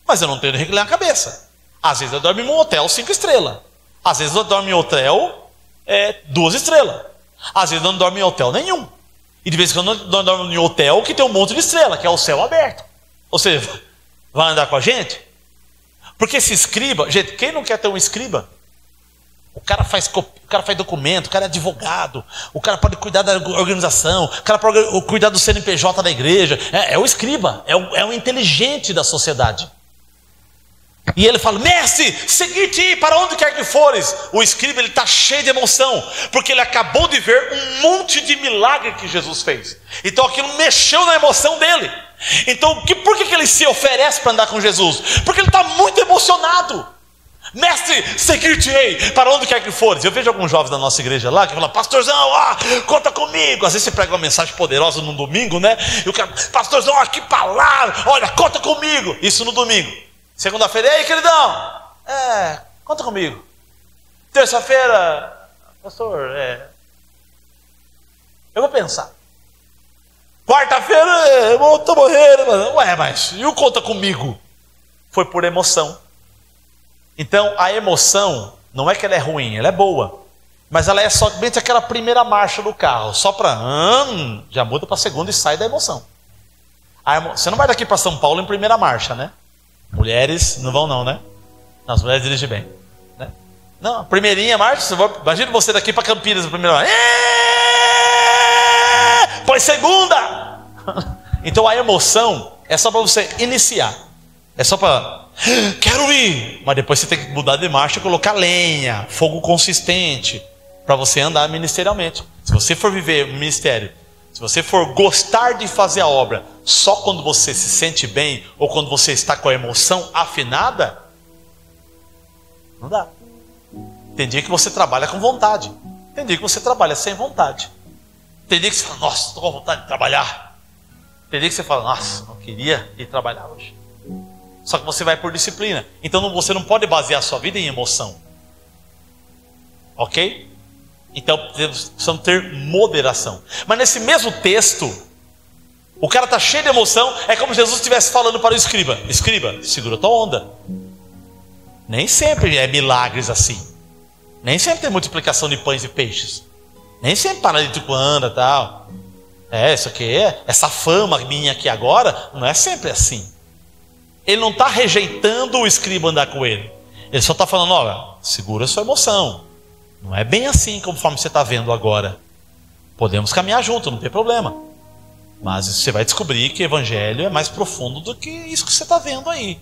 Speaker 1: mas eu não tenho de reclinar a cabeça. Às vezes eu dormo em um hotel 5 estrelas, às vezes eu dormo em hotel 2 estrelas, às vezes eu não dormo em hotel nenhum. E de vez em quando eu dormo em hotel que tem um monte de estrela, que é o céu aberto. Ou seja, vai andar com a gente? Porque esse escriba, gente, quem não quer ter um escriba? O cara faz documento, o cara é advogado, o cara pode cuidar da organização, o cara pode cuidar do CNPJ da igreja. É o escriba, é o inteligente da sociedade. E ele fala: Mestre, seguir-te para onde quer que fores. O escriba está cheio de emoção, porque ele acabou de ver um monte de milagre que Jesus fez. Então aquilo mexeu na emoção dele. Então por que ele se oferece para andar com Jesus? Porque ele está muito emocionado. Mestre, seguir-te-ei para onde quer que fores. Eu vejo alguns jovens da nossa igreja lá que falam: pastorzão, conta comigo. Às vezes você prega uma mensagem poderosa no domingo, né? E o cara: pastorzão, que palavra, olha, conta comigo. Isso no domingo. Segunda-feira: ei, queridão, conta comigo. Terça-feira: pastor, eu vou pensar. Quarta-feira: eu estou morrendo. Mas e o conta comigo? Foi por emoção. Então a emoção, não é que ela é ruim, ela é boa, mas ela é somente aquela primeira marcha do carro, só para já muda para a segunda e sai da emoção. Você não vai daqui para São Paulo em primeira marcha, né? Mulheres não vão não, né? As mulheres dirigem bem, né? Não, primeirinha marcha, imagina você daqui para Campinas na primeira marcha. Pois segunda. Então a emoção é só para você iniciar, é só para quero ir, mas depois você tem que mudar de marcha e colocar lenha, fogo consistente, para você andar ministerialmente. Se você for viver um ministério, se você for gostar de fazer a obra só quando você se sente bem, ou quando você está com a emoção afinada, não dá. Tem dia que você trabalha com vontade, tem dia que você trabalha sem vontade, tem dia que você fala: nossa, estou com vontade de trabalhar. Tem dia que você fala: nossa, não queria ir trabalhar hoje. Só que você vai por disciplina. Então você não pode basear a sua vida em emoção. Ok? Então precisamos ter moderação. Mas nesse mesmo texto, o cara está cheio de emoção. É como se Jesus estivesse falando para o escriba: escriba, segura tua onda. Nem sempre é milagres assim. Nem sempre tem multiplicação de pães e peixes. Nem sempre paralítico anda e tal. Isso aqui essa fama minha aqui agora, não é sempre assim. Ele não está rejeitando o escriba andar com ele. Ele só está falando: olha, segura a sua emoção. Não é bem assim conforme você está vendo agora. Podemos caminhar junto, não tem problema. Mas você vai descobrir que o evangelho é mais profundo do que isso que você está vendo aí.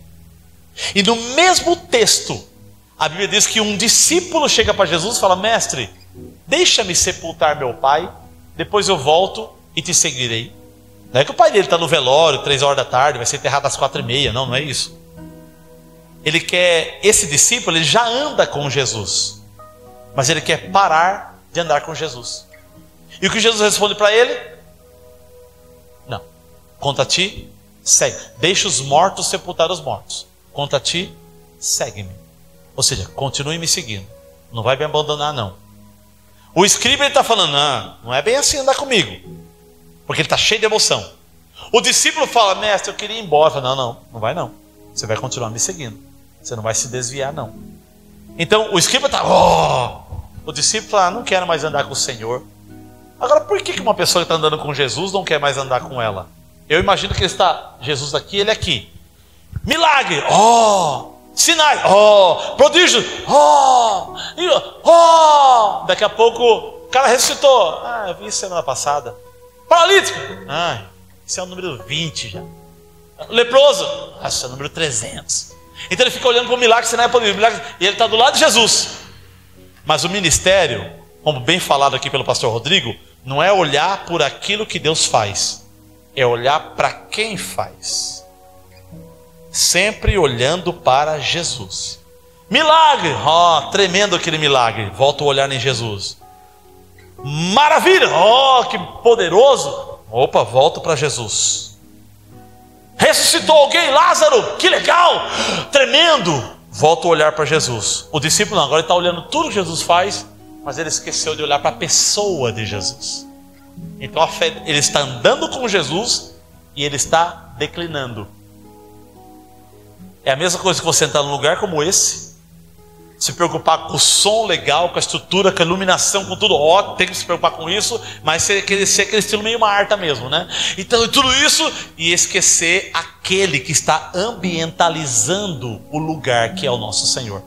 Speaker 1: E no mesmo texto, a Bíblia diz que um discípulo chega para Jesus e fala: mestre, deixa-me sepultar meu pai, depois eu volto e te seguirei. Não é que o pai dele está no velório 3 horas da tarde, vai ser enterrado às 4h30, não é isso. Esse discípulo, ele já anda com Jesus, mas ele quer parar de andar com Jesus. E o que Jesus responde para ele? Não. Quanto a ti, segue. Deixa os mortos sepultar os mortos. Quanto a ti, segue-me. Ou seja, continue me seguindo. Não vai me abandonar, não. O escriba está falando, não é bem assim andar comigo. Porque ele está cheio de emoção. O discípulo fala, mestre, eu queria ir embora. Fala, não vai não. Você vai continuar me seguindo. Você não vai se desviar, não. Então, o escriba está, o discípulo fala, não quero mais andar com o Senhor. Agora, por que uma pessoa que está andando com Jesus não quer mais andar com ela? Eu imagino que está Jesus aqui, ele aqui. Milagre, sinais, prodígio, daqui a pouco o cara ressuscitou. Eu vi isso semana passada. Paralítico, esse é o número 20 já. Leproso, esse é o número 300. Então ele fica olhando para o milagre, sinal e prodígio, e ele está do lado de Jesus. Mas o ministério, como bem falado aqui pelo pastor Rodrigo, não é olhar por aquilo que Deus faz, é olhar para quem faz. Sempre olhando para Jesus. Milagre, tremendo aquele milagre. Volto a olhar em Jesus. Maravilha, que poderoso. Volto para Jesus. Ressuscitou alguém, Lázaro, que legal, tremendo. Volto a olhar para Jesus. O discípulo não, agora ele está olhando tudo que Jesus faz, mas ele esqueceu de olhar para a pessoa de Jesus. Então a fé, ele está andando com Jesus e ele está declinando. É a mesma coisa que você entrar num lugar como esse, se preocupar com o som legal, com a estrutura, com a iluminação, com tudo, tem que se preocupar com isso, mas ser aquele estilo meio Marta mesmo, né? Então tudo isso e esquecer aquele que está ambientalizando o lugar que é o nosso Senhor.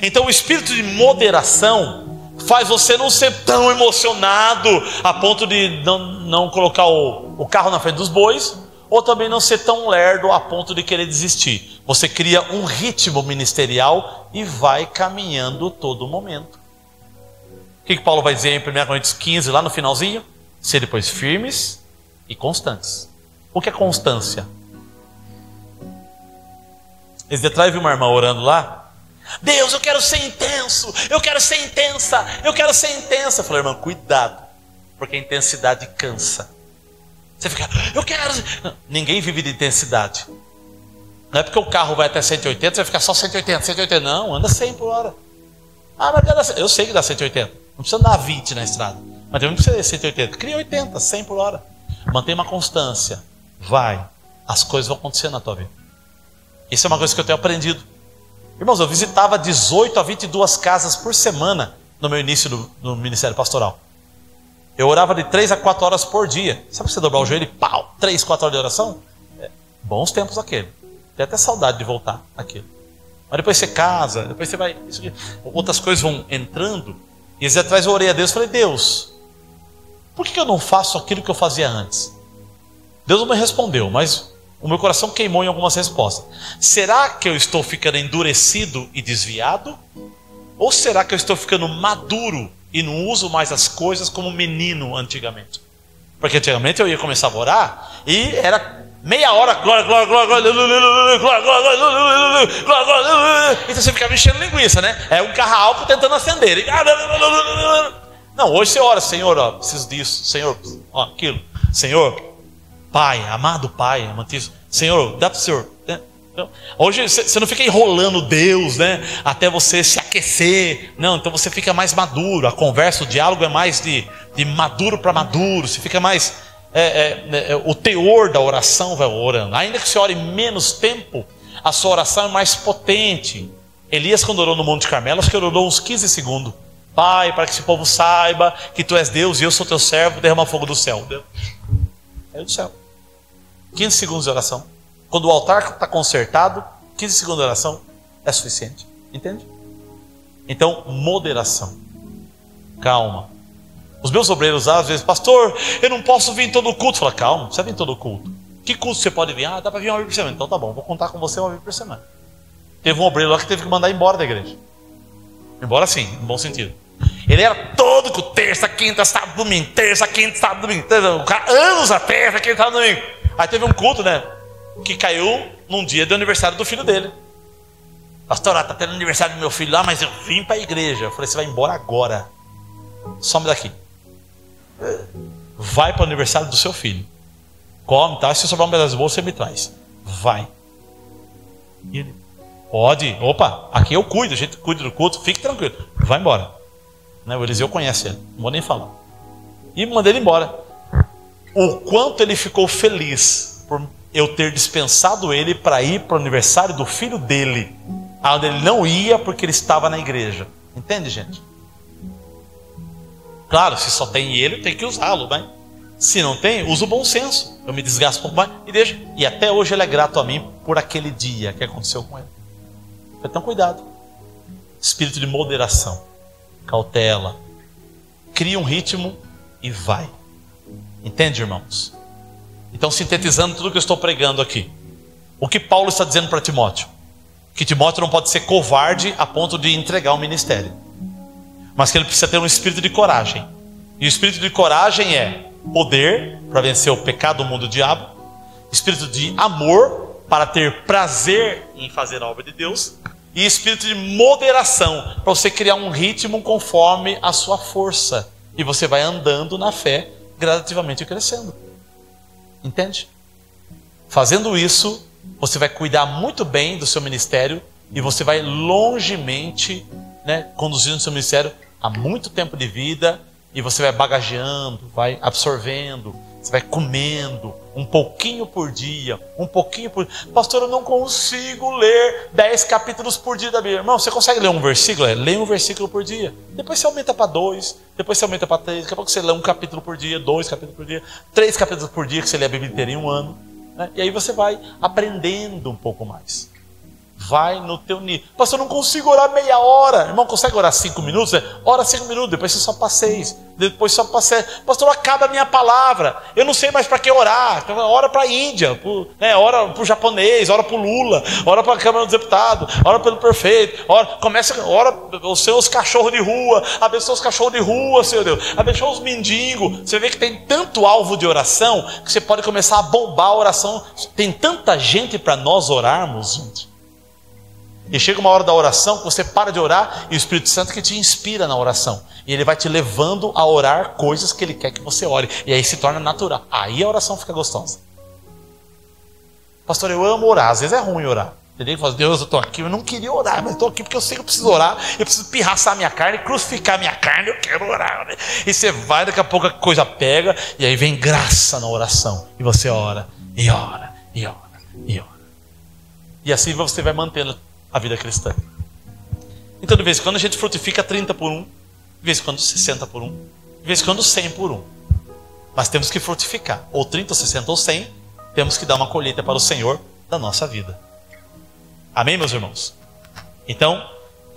Speaker 1: Então o espírito de moderação faz você não ser tão emocionado a ponto de não colocar o carro na frente dos bois, ou também não ser tão lerdo a ponto de querer desistir. Você cria um ritmo ministerial e vai caminhando todo momento. O que Paulo vai dizer em 1 Coríntios 15, lá no finalzinho? Ser depois firmes e constantes. O que é constância? Esse dia atrás vi uma irmã orando lá. Deus, eu quero ser intenso, eu quero ser intensa, eu quero ser intensa. Eu falei, irmã, cuidado, porque a intensidade cansa. Você fica, eu quero. Não, ninguém vive de intensidade. Não é porque o carro vai até 180, você vai ficar só 180, 180. Não, anda 100 por hora. Mas eu sei que dá 180. Não precisa andar 20 na estrada. Mas também não precisa de 180. Cria 80, 100 por hora. Mantém uma constância. Vai. As coisas vão acontecer na tua vida. Isso é uma coisa que eu tenho aprendido. Irmãos, eu visitava 18 a 22 casas por semana no meu início no ministério pastoral. Eu orava de 3 a 4 horas por dia. Sabe você dobrar o joelho e 3, 4 horas de oração? Bons tempos aquele. Tem até saudade de voltar aquilo. Mas depois você casa, depois você vai... outras coisas vão entrando. E esse atrás eu orei a Deus e falei, Deus, por que eu não faço aquilo que eu fazia antes? Deus não me respondeu, mas o meu coração queimou em algumas respostas. Será que eu estou ficando endurecido e desviado? Ou será que eu estou ficando maduro e não uso mais as coisas como menino antigamente? Porque antigamente eu ia começar a orar e era meia hora, glória, glória, glória, glória, glória, glória, glória, glória. Então você ficava enchendo linguiça, né? É um carro álcool tentando acender. Não, hoje você ora, Senhor, preciso disso, Senhor, aquilo, Senhor, Pai, amado Pai, amantíssimo, Senhor, dá para o Senhor. Hoje você não fica enrolando Deus, né? Até você se aquecer. Não, então você fica mais maduro. A conversa, o diálogo é mais de maduro para maduro. Você fica mais... o teor da oração vai orando. Ainda que você ore menos tempo, a sua oração é mais potente. Elias, quando orou no Monte Carmelo, acho que orou uns 15 segundos. Pai, para que esse povo saiba que Tu és Deus e eu sou Teu servo, derrama fogo do céu. É do céu. 15 segundos de oração. Quando o altar está consertado, 15 segundos de oração é suficiente. Entende? Então, moderação. Calma. Os meus obreiros às vezes, pastor, eu não posso vir em todo o culto. Fala, calma, não precisa vir em todo o culto. Que culto você pode vir? Dá para vir uma vez por semana. Então tá bom, vou contar com você uma vez por semana. Teve um obreiro lá que teve que mandar embora da igreja. Embora sim, no bom sentido. Ele era todo com terça, quinta, sábado, domingo. Terça, quinta, sábado, domingo. O cara, anos a terça, quinta, sábado, domingo. Aí teve um culto, né? Que caiu num dia do aniversário do filho dele. pastor, está tendo aniversário do meu filho lá, mas eu vim para a igreja. Eu falei, você vai embora agora. Some daqui. Vai para o aniversário do seu filho. Come, tá? Se sobrar um pedaço de bolo, você me traz. Vai. E ele, pode. Opa, aqui eu cuido, a gente cuida do culto, fique tranquilo. Vai embora. Né? O Eliseu conhece ele, não vou nem falar. E mandei ele embora. O quanto ele ficou feliz por eu ter dispensado ele para ir para o aniversário do filho dele, onde ele não ia porque ele estava na igreja. Entende, gente? Claro, se só tem ele, tem que usá-lo, né? Se não tem, usa o bom senso. Eu me desgasto um pouco mais e deixo. E até hoje ele é grato a mim por aquele dia que aconteceu com ele. Então cuidado. Espírito de moderação, cautela. Cria um ritmo e vai. Entende, irmãos? Então, sintetizando tudo que eu estou pregando aqui, o que Paulo está dizendo para Timóteo? Que Timóteo não pode ser covarde a ponto de entregar o ministério, mas que ele precisa ter um espírito de coragem. E o espírito de coragem é poder para vencer o pecado, o mundo e o diabo, espírito de amor para ter prazer em fazer a obra de Deus, e espírito de moderação para você criar um ritmo conforme a sua força, e você vai andando na fé gradativamente crescendo. Entende? Fazendo isso, você vai cuidar muito bem do seu ministério e você vai longemente, né, conduzindo o seu ministério há muito tempo de vida, e você vai bagageando, vai absorvendo, você vai comendo um pouquinho por dia, um pouquinho por dia. Pastor, eu não consigo ler 10 capítulos por dia da Bíblia. Irmão, você consegue ler um versículo? Leia um versículo por dia. Depois você aumenta para 2, depois você aumenta para 3. Daqui a pouco você lê um capítulo por dia, 2 capítulos por dia, 3 capítulos por dia, que você lê a Bíblia inteira em um ano, né? E aí você vai aprendendo um pouco mais. Vai no teu nível. Pastor, eu não consigo orar meia hora. Irmão, consegue orar 5 minutos? Ora 5 minutos, depois você só para 6. Depois só para 7. Pastor, acaba a minha palavra. Eu não sei mais para que orar. Então, ora para a Índia, ora para o japonês, ora para o Lula, ora para a Câmara dos Deputados, ora pelo prefeito. Ora os seus cachorros de rua. Abençoa os cachorros de rua, Senhor Deus. Abençoa os mendigos. Você vê que tem tanto alvo de oração que você pode começar a bombar a oração. Tem tanta gente para nós orarmos, gente. E chega uma hora da oração que você para de orar e o Espírito Santo que te inspira na oração. E ele vai te levando a orar coisas que ele quer que você ore. E aí se torna natural. Aí a oração fica gostosa. Pastor, eu amo orar. Às vezes é ruim orar. Entendeu? Fala, Deus, eu estou aqui. Eu não queria orar, mas estou aqui porque eu sei que eu preciso orar. Eu preciso pirraçar minha carne, crucificar minha carne. Eu quero orar. Né? E você vai, daqui a pouco a coisa pega. E aí vem graça na oração. E você ora, e ora, e ora, e ora. E assim você vai mantendo a vida cristã. Então de vez em quando a gente frutifica 30 por 1, de vez em quando 60 por 1, de vez em quando 100 por 1. Mas temos que frutificar, ou 30, ou 60, ou 100. Temos que dar uma colheita para o Senhor da nossa vida. Amém, meus irmãos? Então,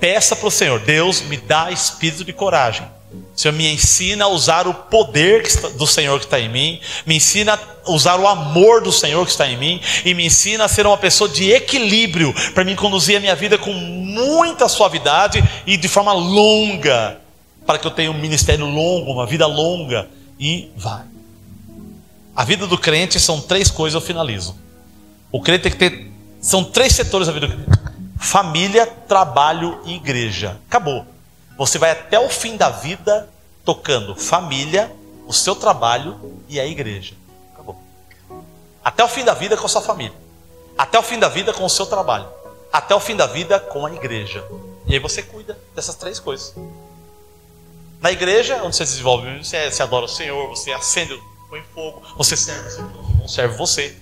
Speaker 1: peça para o Senhor: Deus, me dá espírito de coragem. Senhor, me ensina a usar o poder do Senhor que está em mim, me ensina a usar o amor do Senhor que está em mim, e me ensina a ser uma pessoa de equilíbrio, para me conduzir a minha vida com muita suavidade e de forma longa, para que eu tenha um ministério longo, uma vida longa, e vai. A vida do crente são 3 coisas, eu finalizo. O crente tem que ter, são 3 setores da vida do crente: família, trabalho e igreja. Acabou. Você vai até o fim da vida tocando família, o seu trabalho e a igreja. Acabou. Até o fim da vida com a sua família. Até o fim da vida com o seu trabalho. Até o fim da vida com a igreja. E aí você cuida dessas 3 coisas. Na igreja, onde você se desenvolve, você adora o Senhor, você acende, põe fogo, você serve, você não serve você.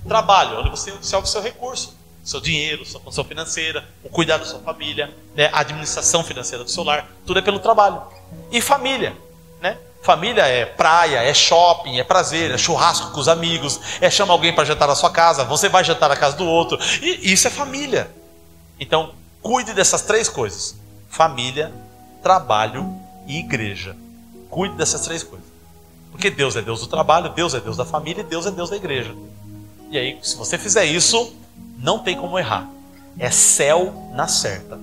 Speaker 1: Trabalho, onde você observa o seu recurso. Seu dinheiro, sua condição financeira, o cuidado da sua família, né, a administração financeira do seu lar, tudo é pelo trabalho. E família, né? Família é praia, é shopping, é prazer, é churrasco com os amigos, é chamar alguém para jantar na sua casa, você vai jantar na casa do outro, e isso é família. Então, cuide dessas 3 coisas: família, trabalho e igreja. Cuide dessas 3 coisas. Porque Deus é Deus do trabalho, Deus é Deus da família e Deus é Deus da igreja. E aí, se você fizer isso, não tem como errar. É céu na certa.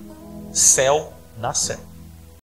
Speaker 1: Céu na certa.